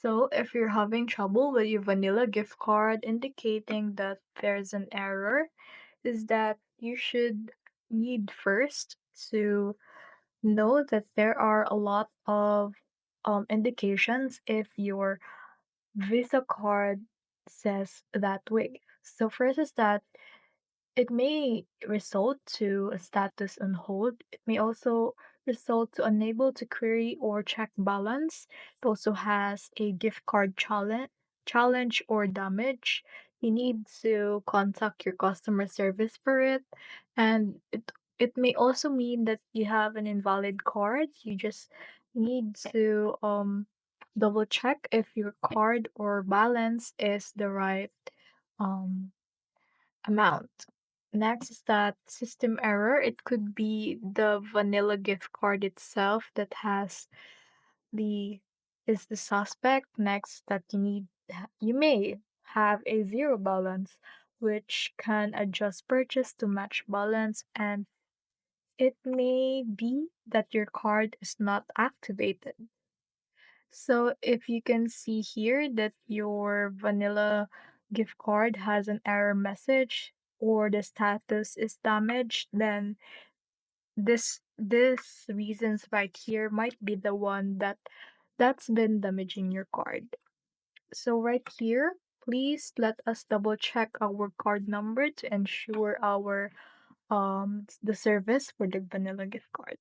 So, if you're having trouble with your vanilla gift card, indicating that there's an error, is that you should need first to know that there are a lot of indications if your Visa card says that way. So, first is that it may result to a status on hold. It may also result to unable to query or check balance. It also has a gift card challenge or damage. You need to contact your customer service for it. And it may also mean that you have an invalid card. You just need to double check if your card or balance is the right um amount. Next is that system error. It could be the vanilla gift card itself that has the is the suspect. Next, that you may have a zero balance, which can adjust purchase to match balance, and it may be that your card is not activated. So if you can see here that your vanilla gift card has an error message or the status is damaged, then this reasons right here might be the one that's been damaging your card. So right here, please let us double check our card number to ensure our the service for the vanilla gift card.